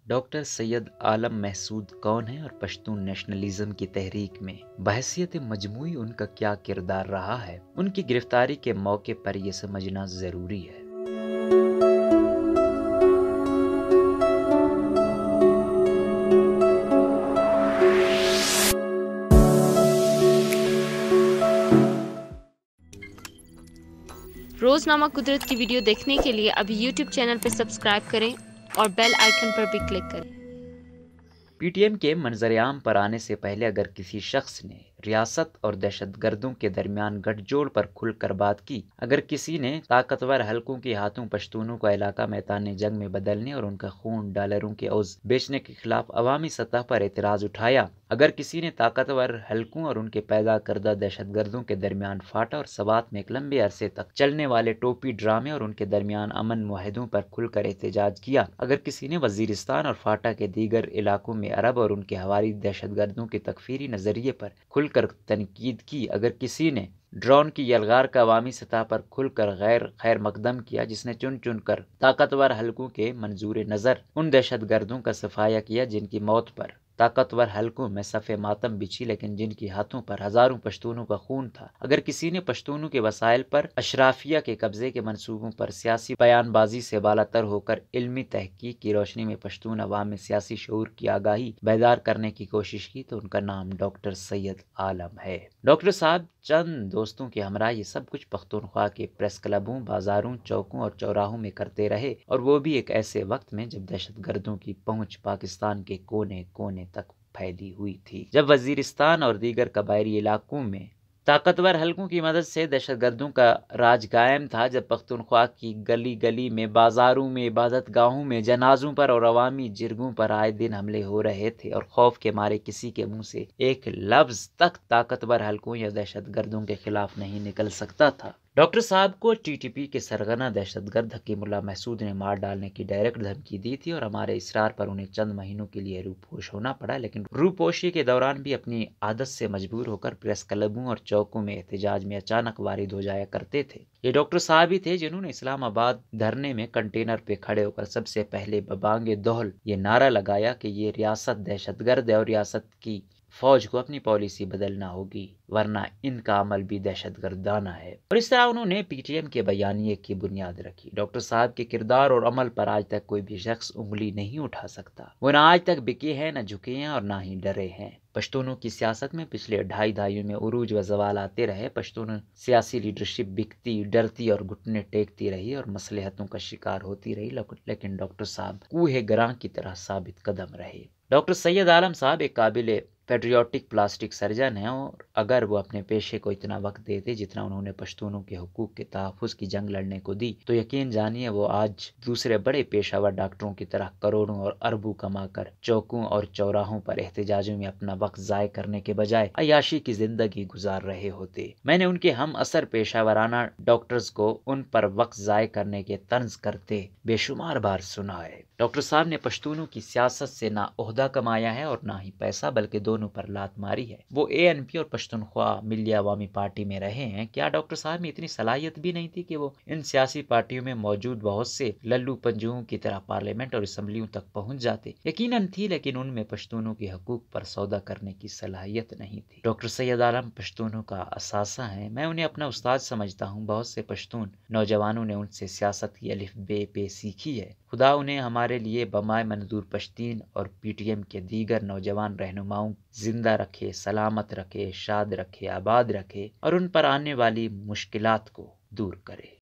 Doctor سید عالم محسود کون ہیں اور پشتون نیشنلزم کی تحریک میں بحیثیت مجموعی ان کا کیا کردار رہا ہے، ان کی گرفتاری کے موقع پر یہ سمجھنا ضروری ہے۔ روزنامہ قدرت کی ویڈیو دیکھنے کے لیے ابھی یوٹیوب چینل پر سبسکرائب کریں اور بیل آئیکن پر بھی کلک کریں۔ پی ٹی ایم کے منظر عام پر آنے سے پہلے اگر کسی شخص نے ریاست اور دہشت گردوں کے درمیان گٹھ جوڑ پر کھل کر بات کی، اگر کسی نے طاقتور حلقوں کے ہاتھوں پشتونوں کو علاقہ میدان جنگ میں بدلنے اور ان کا خون ڈالروں کے عوض بیچنے کے خلاف عوامی سطح پر اعتراض اٹھایا، اگر کسی نے طاقتور حلقوں اور ان کے پیدا کردہ دہشت گردوں کے درمیان فاٹا اور سوات میں ایک لمبے عرصے تک چلنے والے ٹوپی ڈرامے اور ان کے درمیان امن معاہدوں پر کھل کر احتجاج کیا، اگر کسی نے وزیرستان اور فاٹا کے دیگر علاقوں میں عرب اور ان کے ہواری دہشت گردوں کے تکفیری نظریے پر کھل کر تنقید کی، اگر کسی نے ڈرون کی یلغار کا عوامی سطح پر کھل کر غیر خیر مقدم کیا، جس نے چن چن کر طاقتور حلقوں کے منظور نظر ان دہشت گردوں کا صفایا کیا جن کی موت پر طاقتور حلقوں میں صف ماتم بچھی لیکن جن کی ہاتھوں پر ہزاروں پشتونوں کا خون تھا، اگر کسی نے پشتونوں کے وسائل پر اشرافیہ کے قبضے کے منصوبوں پر سیاسی بیان بازی سے بالاتر ہو کر علمی تحقیق کی روشنی میں پشتون عوام میں سیاسی شعور کی آگاہی بیدار کرنے کی کوشش کی، تو ان کا نام ڈاکٹر سید عالم ہے۔ ڈاکٹر صاحب چند دوستوں کے ہمراہ یہ سب کچھ پختونخوا کے پریس کلبوں، بازاروں، چوکوں اور چوراہوں میں کرتے رہے، اور وہ بھی ایک ایسے وقت میں جب دہشت گردوں کی پہنچ پاکستان کے کونے کونے تک پھیلی ہوئی تھی، جب وزیرستان اور دیگر قبائلی علاقوں میں طاقتور حلقوں کی مدد سے دہشت گردوں کا راج قائم تھا، جب پختونخوا کی گلی گلی میں، بازاروں میں، عبادت گاہوں میں، جنازوں پر اور عوامی جرگوں پر آئے دن حملے ہو رہے تھے، اور خوف کے مارے کسی کے منہ سے ایک لفظ تک طاقتور حلقوں یا دہشت گردوں کے خلاف نہیں نکل سکتا تھا۔ ڈاکٹر صاحب کو ٹی ٹی پی کے سرغنہ دہشت گرد حکیم اللہ محسود نے مار ڈالنے کی ڈائریکٹ دھمکی دی تھی، اور ہمارے اصرار پر انہیں چند مہینوں کے لیے روپوش ہونا پڑا، لیکن روپوشی کے دوران بھی اپنی عادت سے مجبور ہو کر پریس کلبوں اور چوکوں میں احتجاج میں اچانک وارد ہو جایا کرتے تھے۔ یہ ڈاکٹر صاحب ہی تھے جنہوں نے اسلام آباد دھرنے میں کنٹینر پہ کھڑے ہو کر سب سے پہلے ببانگ دہل یہ نعرہ لگایا کہ یہ ریاست دہشت گرد ہے اور ریاست کی فوج کو اپنی پالیسی بدلنا ہوگی، ورنہ ان کا عمل بھی دہشت گردانہ ہے، اور اس طرح انہوں نے پی ٹی ایم کے بیانیے کی بنیاد رکھی۔ ڈاکٹر صاحب کے کردار اور عمل پر آج تک کوئی بھی شخص انگلی نہیں اٹھا سکتا، وہ نہ آج تک بکے ہیں، نہ جھکے ہیں، اور نہ ہی ڈرے ہیں۔ پشتونوں کی سیاست میں پچھلے 2.5 دہائیوں میں عروج و زوال آتے رہے، پشتون سیاسی لیڈرشپ بکتی، ڈرتی اور گھٹنے ٹیکتی رہی اور مصلحتوں کا شکار ہوتی رہی، لیکن ڈاکٹر صاحب کوہ گراں کی طرح ثابت قدم رہے۔ ڈاکٹر سید عالم صاحب ایک قابل پیٹریوٹک پلاسٹک سرجن ہیں، اور اگر وہ اپنے پیشے کو اتنا وقت دیتے جتنا انہوں نے پشتونوں کے حقوق کے تحفظ کی جنگ لڑنے کو دی، تو یقین جانیے وہ آج دوسرے بڑے پیشہ ور ڈاکٹروں کی طرح کروڑوں اور اربوں کما کر چوکوں اور چوراہوں پر احتجاجوں میں اپنا وقت ضائع کرنے کے بجائے عیاشی کی زندگی گزار رہے ہوتے۔ میں نے ان کے ہم اثر پیشہ ورانہ ڈاکٹرز کو ان پر وقت ضائع کرنے کے طنز کرتے بے شمار بار سنا ہے۔ ڈاکٹر صاحب نے پشتونوں کی سیاست سے نہ عہدہ کمایا ہے اور نہ ہی پیسہ، بلکہ دونوں پر لات ماری ہے۔ وہ اے این پی اور پشتونخوا ملی عوامی پارٹی میں رہے ہیں۔ کیا ڈاکٹر صاحب میں اتنی صلاحیت بھی نہیں تھی کہ وہ ان سیاسی پارٹیوں میں موجود بہت سے للو پنجوؤں کی طرح پارلیمنٹ اور اسمبلیوں تک پہنچ جاتے؟ یقیناً تھی، لیکن ان میں پشتونوں کے حقوق پر سودا کرنے کی صلاحیت نہیں تھی۔ ڈاکٹر سید عالم پشتونوں کا اثاثہ ہیں، میں انہیں اپنا استاد سمجھتا ہوں۔ بہت سے پشتون نوجوانوں نے ان سے سیاست کی الف بے پہ سیکھی ہے۔ خدا انہیں ہمارے لیے بمائے منظور پشتین اور پی ٹی ایم کے دیگر نوجوان رہنماؤں زندہ رکھے، سلامت رکھے، شاد رکھے، آباد رکھے، اور ان پر آنے والی مشکلات کو دور کرے۔